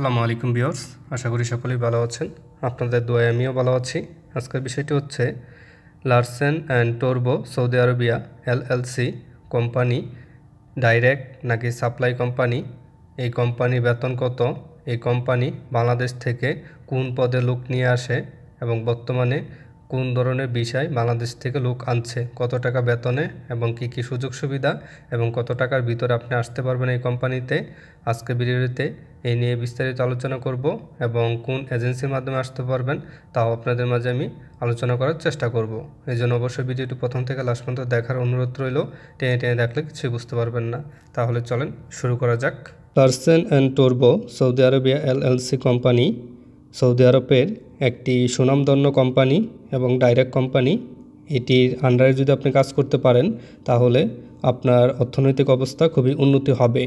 আসসালামু আলাইকুম ভিউয়ার্স, আশা করি সকলেই ভালো আছেন। আপনাদের দোয়ায় আমিও ভালো আছি। আজকের বিষয়টি হচ্ছে লারসেন অ্যান্ড টোরবো Saudi Arabia LLC company direct নাকি সাপ্লাই কোম্পানি, এই কোম্পানি বেতন কত, এই কোম্পানি বাংলাদেশ থেকে কোন পদে লোক নিয়ে আসে এবং বর্তমানে কোন ধরনের বিষয় বাংলাদেশ থেকে লোক আনছে, কত টাকা বেতনে এবং কি কি সুযোগ সুবিধা এবং কত টাকার ভিতরে আপনি আসতে পারবেন এই কোম্পানিতে। আজকে ভিডিওতে এই নিয়ে বিস্তারিত আলোচনা করব এবং কোন এজেন্সির মাধ্যমে আসতে পারবেন তাও আপনাদের মাঝে আমি আলোচনা করার চেষ্টা করব। এই জন্য অবশ্যই ভিডিওটি প্রথম থেকে লাস্ট পর্যন্ত দেখার অনুরোধ রইল। টেনে টেনে দেখলে কিছুই বুঝতে পারবেন না। তাহলে চলেন শুরু করা যাক। লারসেন অ্যান্ড টোরবো Saudi Arabia LLC company Saudi আরবের একটি সুনামধন্য কোম্পানি এবং ডাইরেক্ট কোম্পানি। এটির আন্ডারে যদি আপনি কাজ করতে পারেন তাহলে আপনার অর্থনৈতিক অবস্থা খুবই উন্নতি হবে।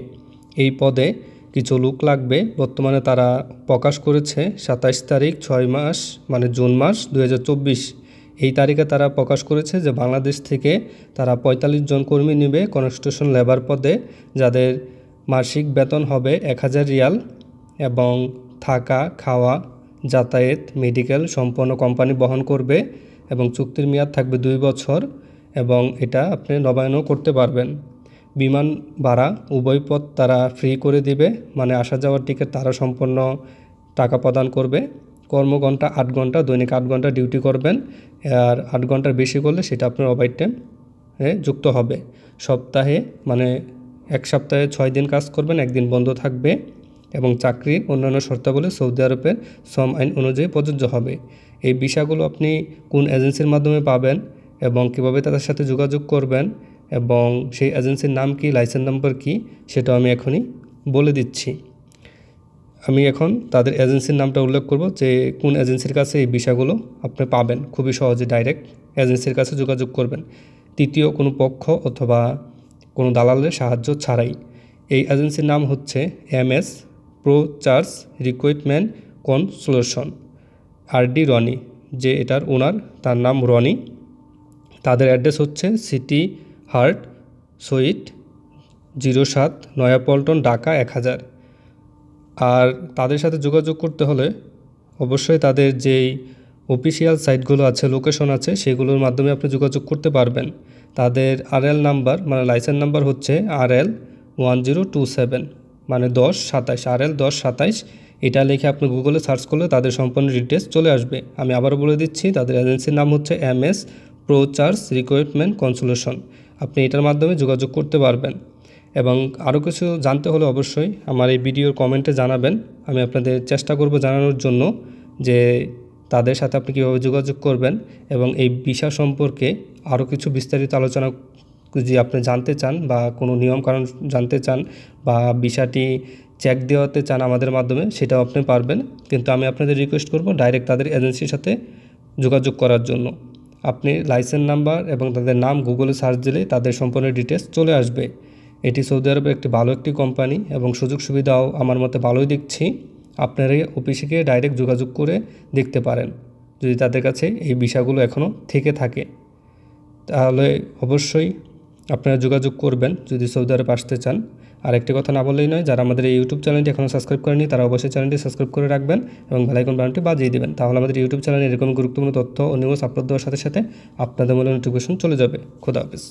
এই পদে কিছু লোক লাগবে। বর্তমানে তারা প্রকাশ করেছে 27 তারিখ 6 মাস মানে জুন মাস 2024। এই তারিখে তারা প্রকাশ করেছে যে বাংলাদেশ থেকে তারা 45 জন কর্মী নেবে কনস্ট্রাকশন লেবার পদে, যাদের মাসিক বেতন হবে 1000 রিয়াল এবং থাকা খাওয়া যাতায়াত মেডিকেল সম্পূর্ণ কোম্পানি বহন করবে এবং চুক্তির মেয়াদ থাকবে 2 বছর এবং এটা আপনি নবায়নও করতে পারবেন। বিমান ভাড়া উভয় পথ তারা ফ্রি করে দিবে, মানে আসা যাওয়ার টিকিট তারা সম্পূর্ণ টাকা প্রদান করবে। কর্মঘণ্টা 8 ঘন্টা, দৈনিক 8 ঘন্টা ডিউটি করবেন, আর 8 ঘন্টার বেশি করলে সেটা আপনার ওভার টাইমে যুক্ত হবে। সপ্তাহে মানে এক সপ্তাহে 6 দিন কাজ করবেন, একদিন বন্ধ থাকবে এবং চাকরির অন্যান্য শর্তাবলী সৌদি আরবের শ্রম আইন অনুযায়ী প্রযোজ্য হবে। এই বিষয়গুলো আপনি কোন এজেন্সির মাধ্যমে পাবেন এবং কীভাবে তাদের সাথে যোগাযোগ করবেন এবং সেই এজেন্সির নাম কি, লাইসেন্স নাম্বার কি, সেটাও আমি এখনই বলে দিচ্ছি। আমি এখন তাদের এজেন্সির নামটা উল্লেখ করব যে কোন এজেন্সির কাছে এই বিষয়গুলো আপনি পাবেন। খুবই সহজে ডাইরেক্ট এজেন্সির কাছে যোগাযোগ করবেন, তৃতীয় কোনো পক্ষ অথবা কোনো দালালের সাহায্য ছাড়াই। এই এজেন্সির নাম হচ্ছে MS pro charge recruitment consolation, RD Roni, যে এটার ওনার তার নাম রনি। তাদের অ্যাড্রেস হচ্ছে city heart suite 07 Nayapaltan Dhaka 1000। আর তাদের সাথে যোগাযোগ করতে হলে অবশ্যই তাদের যেই অফিসিয়াল সাইটগুলো আছে, লোকেশন আছে, সেগুলোর মাধ্যমে আপনি যোগাযোগ করতে পারবেন। তাদের RL নাম্বার মানে লাইসেন্স নাম্বার হচ্ছে RL 1027 মানে 1027, RL 1027। এটা লিখে আপনি গুগলে সার্চ করলে তাদের সম্পূর্ণ ডিটেলস চলে আসবে। আমি আবারও বলে দিচ্ছি, তাদের এজেন্সির নাম হচ্ছে MS pro charge recruitment consolation. আপনি এটার মাধ্যমে যোগাযোগ করতে পারবেন এবং আরও কিছু জানতে হলে অবশ্যই আমার এই ভিডিওর কমেন্টে জানাবেন। আমি আপনাদের চেষ্টা করব জানানোর জন্য যে তাদের সাথে আপনি কীভাবে যোগাযোগ করবেন এবং এই বিষয় সম্পর্কে আরও কিছু বিস্তারিত আলোচনা যদি আপনি জানতে চান বা কোনো নিয়মকানুন জানতে চান বা বিষয়টি চেক দেওয়াতে চান আমাদের মাধ্যমে, সেটাও আপনি পারবেন। কিন্তু আমি আপনাদের রিকোয়েস্ট করব ডাইরেক্ট তাদের এজেন্সির সাথে যোগাযোগ করার জন্য। আপনি লাইসেন্স নাম্বার এবং তাদের নাম গুগলে সার্চ দিলে তাদের সম্পূর্ণ ডিটেলস চলে আসবে। এটি সৌদি আরবের একটি ভালো একটি কোম্পানি এবং সুযোগ সুবিধাও আমার মতে ভালোই দেখছি। আপনারা অফিসে গিয়ে ডাইরেক্ট যোগাযোগ করে দেখতে পারেন যদি তাদের কাছে এই বিষয়গুলো এখনও থেকে থাকে, তাহলে অবশ্যই আপনারা যোগাযোগ করবেন যদি সৌদি আরব আসতে চান। আর একটি কথা না বললেই নয়, যারা আমাদের এই ইউটিউব চ্যানেলটি এখনও সাবস্ক্রাইব করেনি তারা অবশ্যই চ্যানেলটি সাবস্ক্রাইব করে রাখবেন এবং বেল আইকন বাটনটি বাজিয়ে দেবেন। তাহলে আমাদের ইউটিউব চ্যানেলে এরকম গুরুত্বপূর্ণ তথ্য ও নিউজ আপলোড দেওয়ার সাথে সাথে আপনাদের মূল্য নোটিফিকেশন চলে যাবে। খোদা হাফেজ।